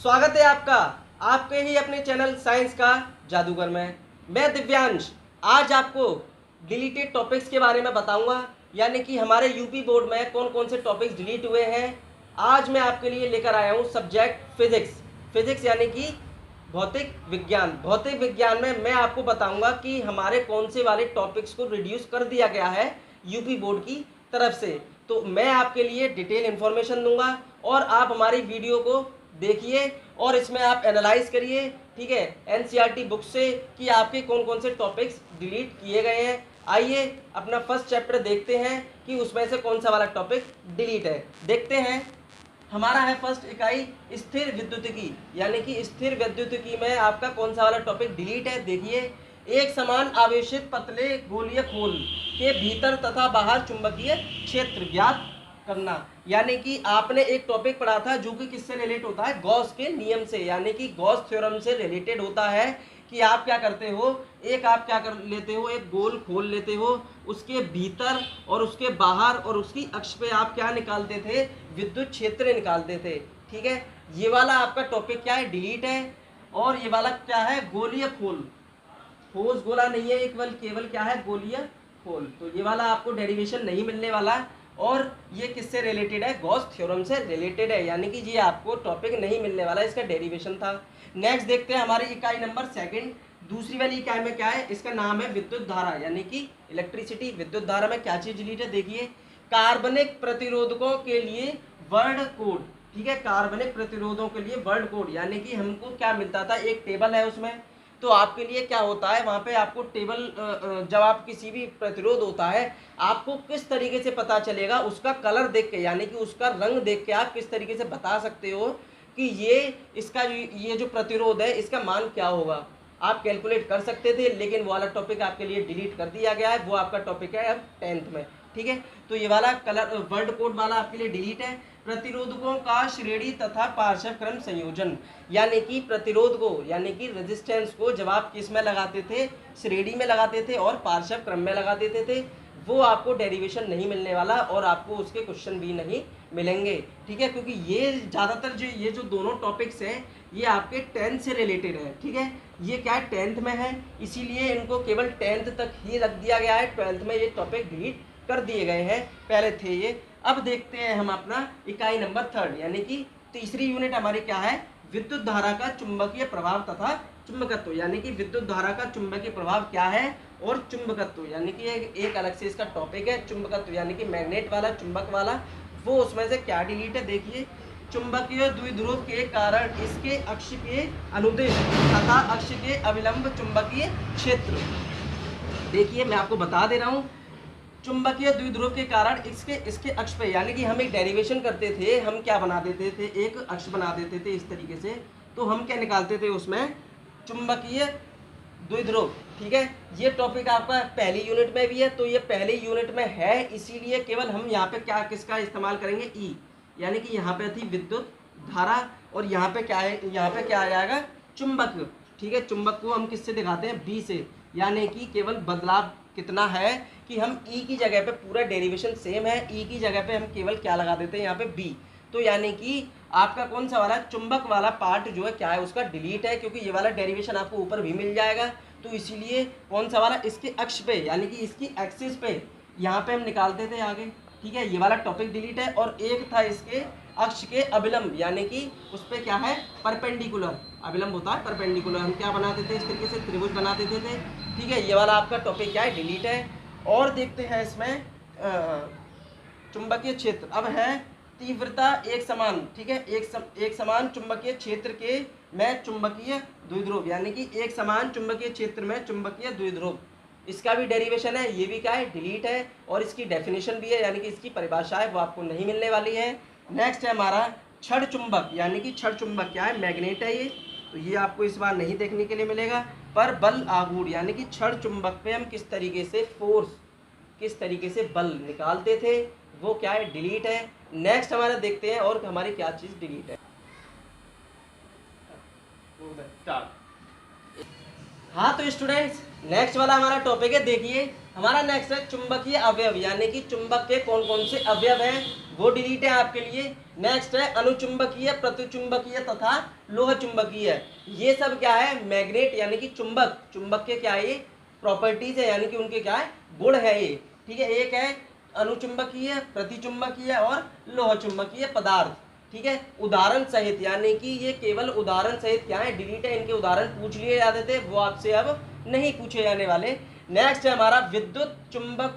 स्वागत है आपका आपके ही अपने चैनल साइंस का जादूगर में। मैं दिव्यांश आज आपको डिलीटेड टॉपिक्स के बारे में बताऊंगा, यानी कि हमारे यूपी बोर्ड में कौन कौन से टॉपिक्स डिलीट हुए हैं। आज मैं आपके लिए लेकर आया हूं सब्जेक्ट फिजिक्स यानी कि भौतिक विज्ञान में मैं आपको बताऊंगा कि हमारे कौन से वाले टॉपिक्स को रिड्यूस कर दिया गया है यूपी बोर्ड की तरफ से। तो मैं आपके लिए डिटेल इन्फॉर्मेशन दूंगा और आप हमारी वीडियो को देखिए और इसमें आप एनालाइज करिए, ठीक है, एनसीईआरटी बुक से कि आपके कौन कौन से टॉपिक्स डिलीट किए गए हैं। आइए अपना फर्स्ट चैप्टर देखते हैं कि उसमें से कौन सा वाला टॉपिक डिलीट है। देखते हैं। हमारा है फर्स्ट इकाई स्थिर विद्युतिकी, यानी कि स्थिर विद्युतिकी में आपका कौन सा वाला टॉपिक डिलीट है। देखिए, एक समान आवेशित पतले गोलीय खोल के भीतर तथा बाहर चुंबकीय क्षेत्र ज्ञात करना। यानी कि आपने एक टॉपिक पढ़ा था जो कि किससे रिलेट होता है, गॉस के नियम से, यानी कि गॉस थ्योरम से रिलेटेड होता है कि आप क्या करते हो, आप क्या कर लेते हो, एक गोल खोल लेते हो, उसके भीतर और उसके बाहर और उसकी अक्ष पे आप क्या निकालते थे, विद्युत क्षेत्र निकालते थे। ठीक है, ये वाला आपका टॉपिक क्या है, डिलीट है। और ये वाला क्या है, गोलीय खोल, ठोस गोला नहीं है, केवल क्या है, गोलीय खोल। तो ये वाला आपको डेरिवेशन नहीं मिलने वाला और ये किससे रिलेटेड है, गॉस थ्योरम से रिलेटेड है, यानी कि ये आपको टॉपिक नहीं मिलने वाला, इसका डेरिवेशन था। नेक्स्ट देखते हैं हमारी इकाई नंबर सेकंड। दूसरी वाली इकाई में क्या है, इसका नाम है विद्युत धारा, यानी कि इलेक्ट्रिसिटी। विद्युत धारा में क्या चीज डिलीट है, देखिए, कार्बनिक प्रतिरोधकों के लिए वर्ड कोड। ठीक है, कार्बनिक प्रतिरोधों के लिए वर्ड कोड, यानी कि हमको क्या मिलता था, एक टेबल है उसमें, तो आपके लिए क्या होता है, वहाँ पे आपको टेबल, जब आप किसी भी प्रतिरोध होता है आपको किस तरीके से पता चलेगा, उसका कलर देख के, यानी कि उसका रंग देख के आप किस तरीके से बता सकते हो कि ये जो प्रतिरोध है इसका मान क्या होगा, आप कैलकुलेट कर सकते थे। लेकिन वो वाला टॉपिक आपके लिए डिलीट कर दिया गया है, वो आपका टॉपिक है अब 10th में। ठीक है, तो ये वाला कलर वर्ड कोड वाला आपके लिए डिलीट है। प्रतिरोधकों का श्रेणी तथा पार्श्व क्रम संयोजन, यानी कि प्रतिरोध को, यानी कि रेजिस्टेंस को जब आप किस में लगाते थे, श्रेणी में लगाते थे और पार्श्व क्रम में लगा देते थे, वो आपको डेरिवेशन नहीं मिलने वाला और आपको उसके क्वेश्चन भी नहीं मिलेंगे। ठीक है, क्योंकि ये ज़्यादातर ये जो दोनों टॉपिक्स हैं ये आपके 10th से रिलेटेड है। ठीक है, ये क्या है, 10th में है, इसीलिए इनको केवल 10th तक ही रख दिया गया है। 12th में ये टॉपिक डिलीट कर दिए गए हैं, पहले थे ये। अब देखते हैं हम अपना इकाई नंबर 3, यानी कि तीसरी यूनिट हमारी क्या है, विद्युत धारा का चुंबकीय प्रभाव तथा चुंबकत्व, यानी कि विद्युत धारा का चुंबकीय प्रभाव क्या है और चुंबकत्व, यानी कि एक अलग से इसका टॉपिक है। चुंबकत्व यानी कि मैग्नेट वाला, चुंबक वाला, वो उसमें से क्या डिलीट है। देखिए, चुंबकीय द्विध्रुव के कारण इसके अक्ष के अनुदिश तथा अक्ष के अभिलंब चुंबकीय क्षेत्र। देखिए, मैं आपको बता दे रहा हूँ, चुंबकीय द्विध्रुव के कारण इसके अक्ष पे, यानी कि हम एक डेरिवेशन करते थे, हम क्या बना देते थे, एक अक्ष बना देते थे इस तरीके से, तो हम क्या निकालते थे उसमें, चुंबकीय द्विध्रुव। ठीक है, ये टॉपिक आपका पहली यूनिट में भी है, तो ये पहली यूनिट में है, इसीलिए केवल हम यहाँ पे क्या किसका इस्तेमाल करेंगे, ई, यानी कि यहाँ पे थी विद्युत धारा और यहाँ पे क्या है, यहाँ पे क्या आ जाएगा, चुंबक। ठीक है, चुंबक को हम किससे दिखाते हैं, बी से, यानी कि केवल बदलाव कितना है कि हम ई की जगह पे, पूरा डेरिवेशन सेम है, ई की जगह पे हम केवल क्या लगा देते हैं, यहाँ पे बी। तो यानी कि आपका कौन सा वाला चुंबक वाला पार्ट जो है क्या है, उसका डिलीट है, क्योंकि ये वाला डेरिवेशन आपको ऊपर भी मिल जाएगा। तो इसीलिए कौन सा वाला, इसके अक्ष पे, यानी कि इसकी एक्सिस पे यहाँ पे हम निकालते थे आगे। ठीक है, ये वाला टॉपिक डिलीट है। और एक था इसके अक्ष के अभिलंब, यानी कि उस पर क्या है, परपेंडिकुलर, अभिलंब होता है परपेंडिकुलर, हम क्या बनाते थे, इस तरीके से त्रिभुज बना देते थे। ठीक है, ये वाला आपका टॉपिक क्या है, डिलीट है। और देखते हैं इसमें चुंबकीय क्षेत्र। अब है तीव्रता एक समान। ठीक है, एक समान चुंबकीय क्षेत्र के में चुंबकीय द्विध्रुव, यानी कि एक समान चुंबकीय क्षेत्र में चुंबकीय द्विध्रुव, इसका भी डेरिवेशन है, ये भी क्या है, डिलीट है। और इसकी डेफिनेशन भी है, यानी कि इसकी परिभाषा है, वो आपको नहीं मिलने वाली है। नेक्स्ट है हमारा क्षण चुंबक, यानी कि क्षण चुंबक क्या है, मैग्नेट है ये, तो ये आपको इस बार नहीं देखने के लिए मिलेगा। पर बल आघूर्ण, यानी कि क्षण चुंबक पे हम किस तरीके से फोर्स, किस तरीके से बल निकालते थे, वो क्या है, डिलीट है। नेक्स्ट हमारा देखते हैं और हमारी क्या चीज डिलीट है। हाँ तो स्टूडेंट्स, नेक्स्ट वाला हमारा टॉपिक है, देखिए हमारा नेक्स्ट है चुंबकीय अवयव, यानी कि चुंबक के कौन कौन से अवयव हैं वो डिलीट है आपके लिए। नेक्स्ट है अनुचुंबकीय, प्रतिचुंबकीय तथा लोह चुंबकीय। ये सब क्या है, मैग्नेट यानी कि चुंबक, चुंबक के क्या है ये प्रॉपर्टीज है, यानी कि उनके क्या है गुण है ये, ठीक है। एक है अनुचुंबकीय, प्रतिचुंबकीय और लोह चुंबकीय पदार्थ, ठीक है। उदाहरण सहित, यानी कि ये केवल उदाहरण सहित क्या है डिलीट है, इनके उदाहरण पूछ लिए जाते थे, वो आपसे अब नहीं पूछे जाने वाले। नेक्स्ट है हमारा विद्युत चुंबक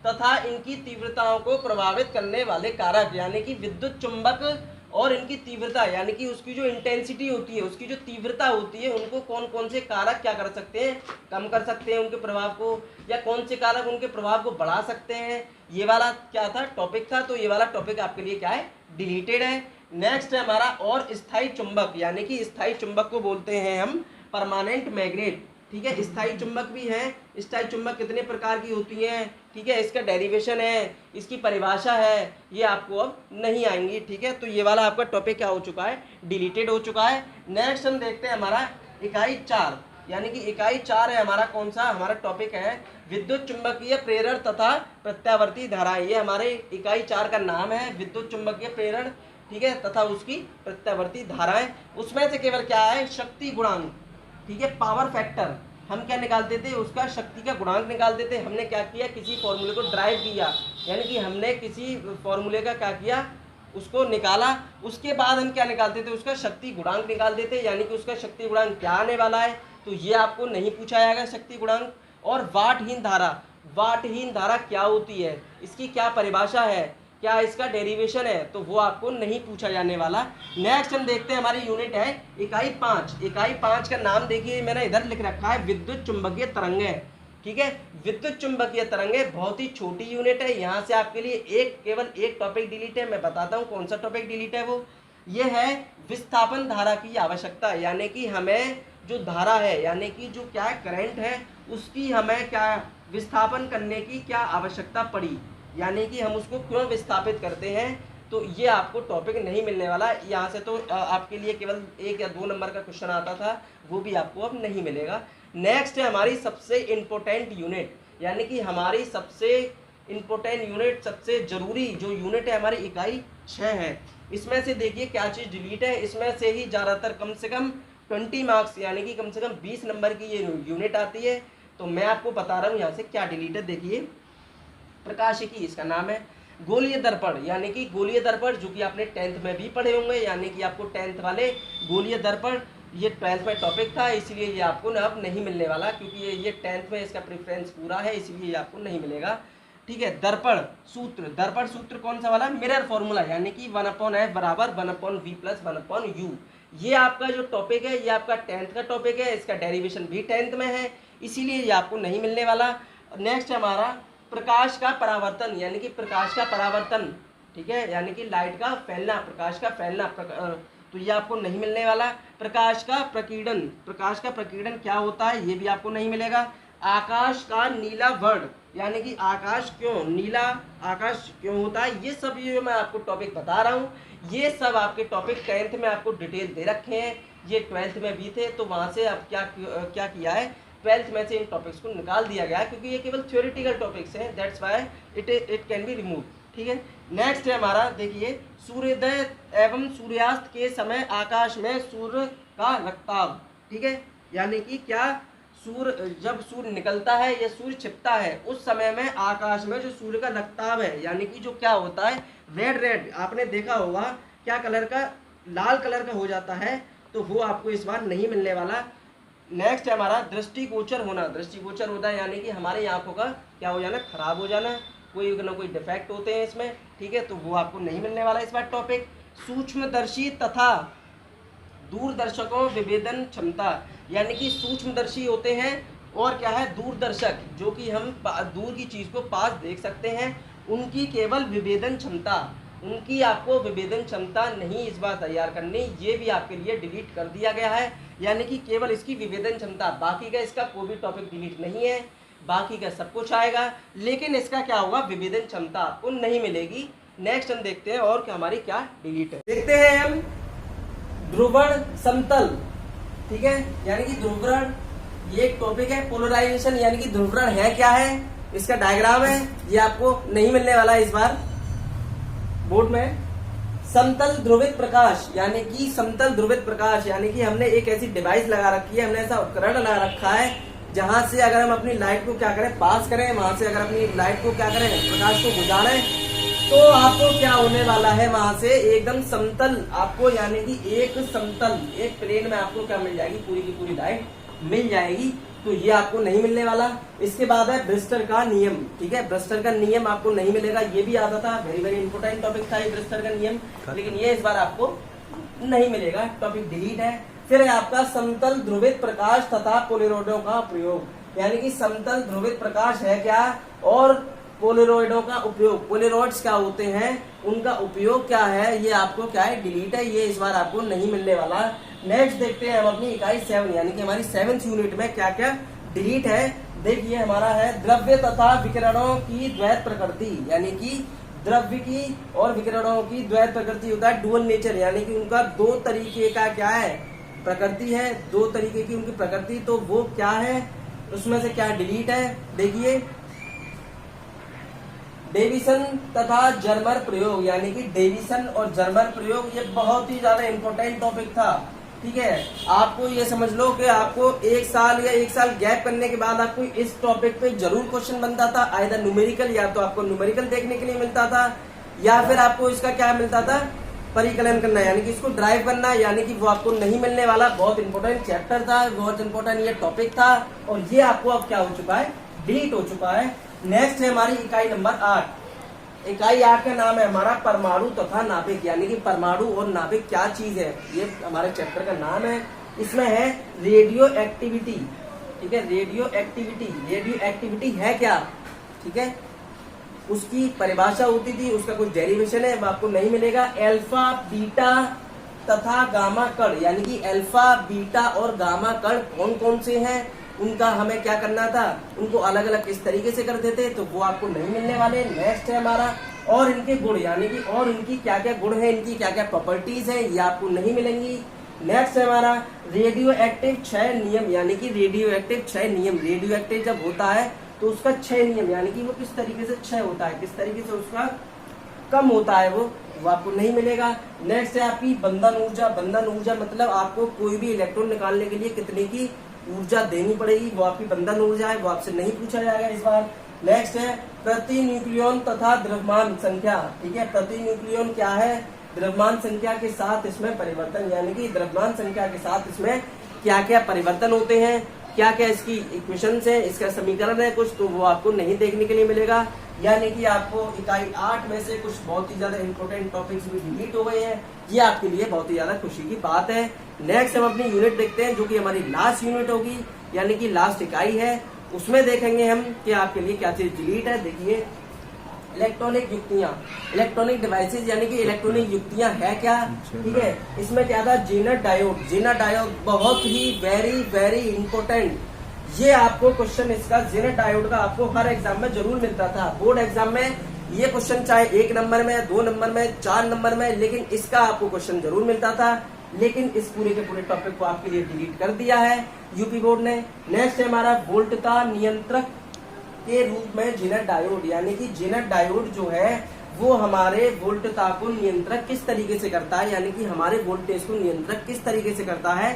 तथा इनकी तीव्रताओं को प्रभावित करने वाले कारक, यानी कि विद्युत चुंबक और इनकी तीव्रता, यानी कि उसकी जो इंटेंसिटी होती है, उसकी जो तीव्रता होती है, उनको कौन कौन से कारक क्या कर सकते हैं, कम कर सकते हैं उनके प्रभाव को, या कौन से कारक उनके प्रभाव को बढ़ा सकते हैं। ये वाला क्या था टॉपिक था, तो ये वाला टॉपिक आपके लिए क्या है डिलीटेड है। नेक्स्ट है हमारा और स्थायी चुंबक, यानी कि स्थायी चुंबक को बोलते हैं हम परमानेंट मैग्नेट, ठीक है। स्थायी चुंबक भी है, स्थायी चुंबक कितने प्रकार की होती हैं, ठीक है, इसका डेरिवेशन है, इसकी परिभाषा है, ये आपको अब नहीं आएंगी, ठीक है। तो ये वाला आपका टॉपिक क्या हो चुका है, डिलीटेड हो चुका है। नेक्स्ट हम देखते हैं हमारा इकाई 4, यानी कि इकाई 4 है हमारा कौन सा, हमारा टॉपिक है विद्युत चुंबकीय प्रेरण तथा प्रत्यावर्ती धाराएं। ये हमारे इकाई 4 का नाम है, विद्युत चुंबकीय प्रेरण, ठीक है, तथा उसकी प्रत्यावर्ती धाराएं। उसमें से केवल क्या है शक्ति गुणांक, ठीक है, पावर फैक्टर हम क्या निकालते थे, उसका शक्ति का गुणांक निकालते थे। हमने क्या किया, किसी फॉर्मूले को ड्राइव किया, यानी कि हमने किसी फॉर्मूले का क्या किया, उसको निकाला, उसके बाद हम क्या निकालते थे, उसका शक्ति गुणांक निकालते थे, यानी कि उसका शक्ति गुणांक क्या आने वाला है, तो ये आपको नहीं पूछा जाएगा शक्ति गुणांक। और वाटहीन धारा, वाटहीन धारा क्या होती है, इसकी क्या परिभाषा है, क्या इसका डेरिवेशन है, तो वो आपको नहीं पूछा जाने वाला। नेक्स्ट हम देखते हैं हमारी यूनिट है इकाई 5। इकाई 5 का नाम देखिए मैंने इधर लिख रखा है विद्युत चुंबकीय तरंगे, ठीक है। विद्युत चुंबकीय तरंगे बहुत ही छोटी यूनिट है, यहाँ से आपके लिए केवल एक टॉपिक डिलीट है। मैं बताता हूँ कौन सा टॉपिक डिलीट है, वो ये है विस्थापन धारा की आवश्यकता, यानी कि हमें जो धारा है, यानी कि जो क्या है करंट है, उसकी हमें क्या विस्थापन करने की क्या आवश्यकता पड़ी, यानी कि हम उसको क्यों विस्थापित करते हैं, तो ये आपको टॉपिक नहीं मिलने वाला। यहाँ से तो आपके लिए केवल 1 या 2 नंबर का क्वेश्चन आता था, वो भी आपको अब नहीं मिलेगा। नेक्स्ट है हमारी सबसे इम्पोर्टेंट यूनिट, यानी कि हमारी सबसे इम्पोर्टेंट यूनिट, सबसे जरूरी जो यूनिट है हमारी इकाई 6 है। इसमें से देखिए क्या चीज़ डिलीट है, इसमें से ही ज़्यादातर कम से कम 20 मार्क्स, यानी कि कम से कम 20 नंबर की ये यूनिट आती है। तो मैं आपको बता रहा हूँ यहाँ से क्या डिलीट है। देखिए प्रकाशिकी इसका नाम है, गोलीय दर्पण, यानी कि गोलीय दर्पण जो कि आपने 10th में भी पढ़े होंगे, यानी कि आपको 10th वाले गोलीय दर्पण ये 12th में टॉपिक था, इसलिए ये आपको अब नहीं मिलने वाला, क्योंकि ये 10th में इसका प्रेफरेंस पूरा है, इसलिए ये आपको नहीं मिलेगा, ठीक है। दर्पण सूत्र, दर्पण सूत्र कौन सा वाला, मिरर फॉर्मूला, यानी कि 1/f बराबर 1/v + 1/u। ये आपका जो टॉपिक है, ये आपका 10th का टॉपिक है, इसका डेरिवेशन भी 10th में है, इसीलिए ये आपको नहीं मिलने वाला। नेक्स्ट हमारा प्रकाश का परावर्तन, यानी कि प्रकाश का परावर्तन, ठीक है, यानी कि लाइट का फैलना, प्रकाश का फैलना, तो ये आपको नहीं मिलने वाला। प्रकाश का प्रकीर्णन, प्रकाश का प्रकीर्णन क्या होता है, ये भी आपको नहीं मिलेगा। आकाश का नीला वर्ण, यानी कि आकाश क्यों नीला, आकाश क्यों होता है, ये सब ये मैं आपको टॉपिक बता रहा हूँ। ये सब आपके टॉपिक 10th में आपको डिटेल दे रखे हैं, ये 12th में भी थे, तो वहाँ से अब क्या किया है, 12th में से इन टॉपिक्स को निकाल दिया गया है, क्योंकि ये केवल थ्योरेटिकल टॉपिक्स हैं, that's why it can be remove, ठीक है। नेक्स्ट है हमारा देखिए सूर्योदय एवं सूर्यास्त के समय आकाश में सूर्य का रक्ताभ, ठीक है, यानी कि क्या जब सूर्य निकलता है या सूर्य छिपता है, उस समय में आकाश में जो सूर्य का रक्ताभ है, यानी कि जो क्या होता है रेड, आपने देखा होगा क्या कलर का, लाल कलर का हो जाता है, तो वो आपको इस बार नहीं मिलने वाला। नेक्स्ट है हमारा दृष्टिगोचर होना, दृष्टिगोचर होता है यानी कि हमारी आंखों का क्या हो जाना, खराब हो जाना, कोई ना कोई डिफेक्ट होते हैं इसमें, ठीक है, तो वो आपको नहीं मिलने वाला इस बार टॉपिक। सूक्ष्मदर्शी तथा दूरदर्शकों विभेदन क्षमता, यानी कि सूक्ष्मदर्शी होते हैं और क्या है दूरदर्शक, जो कि हम दूर की चीज़ को पास देख सकते हैं, उनकी केवल विभेदन क्षमता, उनकी आपको विभेदन क्षमता नहीं इस बार तैयार करनी, ये भी आपके लिए डिलीट कर दिया गया है, यानी कि केवल इसकी विभेदन क्षमता, बाकी का इसका कोई भी टॉपिक डिलीट नहीं है, बाकी का सब कुछ आएगा, लेकिन इसका क्या होगा विभेदन क्षमता आपको नहीं मिलेगी। नेक्स्ट हम देखते हैं और क्या हमारी क्या डिलीट है, देखते हैं हम ध्रुवण समतल, ठीक है, यानी कि ये एक टॉपिक है पोलराइजेशन यानी कि ध्रुवण है क्या है, इसका डायग्राम है, ये आपको नहीं मिलने वाला है इस बार बोर्ड में। समतल ध्रुवित प्रकाश यानी कि समतल ध्रुवित प्रकाश यानी कि हमने एक ऐसी डिवाइस लगा रखी है, हमने ऐसा उपकरण लगा रखा है जहां से अगर हम अपनी लाइट को क्या करें, पास करें, वहां से अगर अपनी लाइट को क्या करें, प्रकाश को गुजारें, तो आपको क्या होने वाला है, वहां से एकदम समतल आपको यानी कि एक समतल एक प्लेन में आपको क्या मिल जाएगी, पूरी की पूरी लाइट मिल जाएगी। तो ये आपको नहीं मिलने वाला। इसके बाद है ब्रिस्टर का नियम। ठीक है, ब्रिस्टर का नियम आपको नहीं मिलेगा, ये भी आता था, वेरी वेरी इंपोर्टेंट टॉपिक था ये ब्रिस्टर का नियम, लेकिन ये इस बार आपको नहीं मिलेगा, टॉपिक डिलीट है। फिर है आपका समतल ध्रुवित प्रकाश तथा पोलेरोइडों का प्रयोग, यानी कि समतल ध्रुवित प्रकाश है क्या और पोलेरोइडों का उपयोग, पोलेरोइड्स क्या होते हैं, उनका उपयोग क्या है, ये आपको क्या है, डिलीट है, ये इस बार आपको नहीं मिलने वाला। नेक्स्ट देखते हैं हम अपनी इकाई 7 यानी कि हमारी 7th यूनिट में क्या क्या डिलीट है। देखिए हमारा है द्रव्य तथा विकिरणों की द्वैत प्रकृति, यानी कि द्रव्य की और विकिरणों की द्वैत प्रकृति होता है, डुअल नेचर, यानी कि उनका दो तरीके का क्या है, प्रकृति है, दो तरीके की उनकी प्रकृति, तो वो क्या है, उसमें से क्या डिलीट है। देखिए डेविसन तथा जर्मर प्रयोग, यानी कि डेविसन और जर्मर प्रयोग, ये बहुत ही ज्यादा इंपॉर्टेंट टॉपिक था। ठीक है, आपको ये समझ लो कि आपको एक साल या एक साल गैप करने के बाद आपको इस टॉपिक पे जरूर क्वेश्चन बनता था, आइदर न्यूमेरिकल, या तो आपको न्यूमेरिकल देखने के लिए मिलता था, या फिर आपको इसका क्या मिलता था, परिकलन करना, यानी कि इसको ड्राइव करना, यानी कि वो आपको नहीं मिलने वाला। बहुत इंपॉर्टेंट चैप्टर था, बहुत इंपॉर्टेंट ये टॉपिक था, और ये आपको अब क्या हो चुका है, डिलीट हो चुका है। नेक्स्ट है हमारी इकाई नंबर 8। इकाई 8 का नाम है हमारा परमाणु तथा नाभिक, यानी कि परमाणु और नाभिक क्या चीज है, ये हमारे चैप्टर का नाम है। इसमें है रेडियो एक्टिविटी। ठीक है, रेडियो एक्टिविटी, रेडियो एक्टिविटी है क्या, ठीक है, उसकी परिभाषा होती थी, उसका कुछ डेरिवेशन है, वो आपको नहीं मिलेगा। अल्फा बीटा तथा गामा कण, यानी कि अल्फा बीटा और गामा कण कौन कौन से हैं, उनका हमें क्या करना था, उनको अलग अलग किस तरीके से करते थे, तो वो आपको नहीं मिलने वाले। नेक्स्ट है हमारा और इनके गुण, यानी कि और इनकी क्या क्या गुण है, इनकी क्या क्या प्रॉपर्टीज है, ये आपको नहीं मिलेंगी। नेक्स्ट है हमारा रेडियो एक्टिव क्षय नियम, यानी कि रेडियो एक्टिव क्षय नियम, रेडियो एक्टिव जब होता है तो उसका क्षय नियम, यानी कि वो किस तरीके से क्षय होता है, किस तरीके से उसका कम होता है, वो आपको नहीं मिलेगा। नेक्स्ट है आपकी बंधन ऊर्जा। बंधन ऊर्जा मतलब आपको कोई भी इलेक्ट्रॉन निकालने के लिए कितने की ऊर्जा देनी पड़ेगी, वो आपकी बंधन ऊर्जा है, वो आपसे नहीं पूछा जाएगा इस बार। नेक्स्ट है प्रति न्यूक्लियन तथा द्रव्यमान संख्या। ठीक है, प्रति न्यूक्लियन क्या है, द्रव्यमान संख्या के साथ इसमें परिवर्तन, यानी कि द्रव्यमान संख्या के साथ इसमें क्या क्या परिवर्तन होते हैं, क्या क्या इसकी इक्वेशंस है, इसका समीकरण है कुछ, तो वो आपको नहीं देखने के लिए मिलेगा। यानी कि आपको इकाई 8 में से कुछ बहुत ही ज्यादा इंपॉर्टेंट टॉपिक्स भी डिलीट हो गए हैं, ये आपके लिए बहुत ही ज्यादा खुशी की बात है। नेक्स्ट हम अपनी यूनिट देखते हैं, जो कि हमारी लास्ट यूनिट होगी, यानी कि लास्ट इकाई है, उसमें देखेंगे हम कि आपके लिए क्या चीज डिलीट है। देखिए इलेक्ट्रॉनिक युक्तियां, इलेक्ट्रॉनिक डिवाइसेज, यानी कि इलेक्ट्रॉनिक युक्तियां है क्या। ठीक है, इसमें क्या था, जेनर डायोड। जेनर डायोड बहुत ही वेरी वेरी इंपॉर्टेंट, ये आपको क्वेश्चन इसका जेनर डायोड का आपको हर एग्जाम में जरूर मिलता था। बोर्ड एग्जाम में ये क्वेश्चन चाहे 1 नंबर में, 2 नंबर में, 4 नंबर में, लेकिन इसका आपको क्वेश्चन जरूर मिलता था, लेकिन इस पूरे के पूरे टॉपिक को आपके लिए डिलीट कर दिया है यूपी बोर्ड ने। नेक्स्ट है हमारा वोल्टता नियंत्रक के रूप में जेनर डायोड, यानी कि जेनर डायोड जो है वो हमारे वोल्टता को नियंत्रक किस तरीके से करता है, यानी कि हमारे वोल्टेज को नियंत्रक किस तरीके से करता है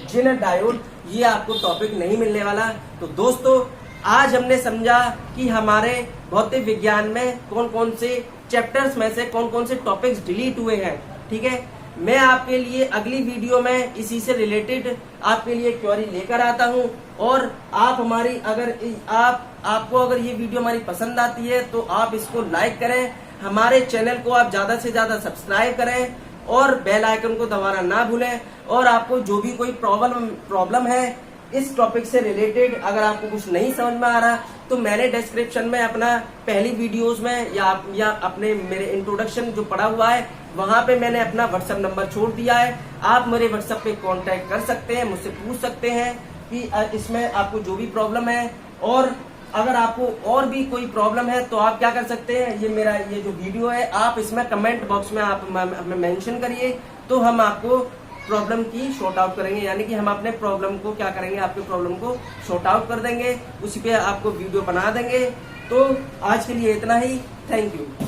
जेनर डायोड, ये आपको टॉपिक नहीं मिलने वाला। तो दोस्तों आज हमने समझा कि हमारे भौतिक विज्ञान में कौन कौन से चैप्टर्स में से कौन कौन से टॉपिक्स डिलीट हुए हैं। ठीक है, मैं आपके लिए अगली वीडियो में इसी से रिलेटेड आपके लिए क्वेरी लेकर आता हूं, और आप हमारी अगर आपको अगर ये वीडियो हमारी पसंद आती है तो आप इसको लाइक करें, हमारे चैनल को आप ज्यादा से ज्यादा सब्सक्राइब करें, और बेल आइकन को दबाना ना भूलें। और आपको जो भी कोई प्रॉब्लम है इस टॉपिक से रिलेटेड, अगर आपको कुछ नहीं समझ में आ रहा, तो मैंने डिस्क्रिप्शन में अपना पहली वीडियोस में या अपने मेरे इंट्रोडक्शन जो पड़ा हुआ है वहां पे मैंने अपना व्हाट्सएप नंबर छोड़ दिया है, आप मेरे व्हाट्सएप पे कांटेक्ट कर सकते हैं, मुझसे पूछ सकते हैं कि इसमें आपको जो भी प्रॉब्लम है, और अगर आपको और भी कोई प्रॉब्लम है तो आप क्या कर सकते हैं, ये मेरा ये जो वीडियो है आप इसमें कमेंट बॉक्स में आप हमें मेंशन करिए, तो हम आपको प्रॉब्लम की शॉर्ट आउट करेंगे, यानी कि हम अपने प्रॉब्लम को क्या करेंगे, आपके प्रॉब्लम को शॉर्ट आउट कर देंगे, उसी पे आपको वीडियो बना देंगे। तो आज के लिए इतना ही, थैंक यू।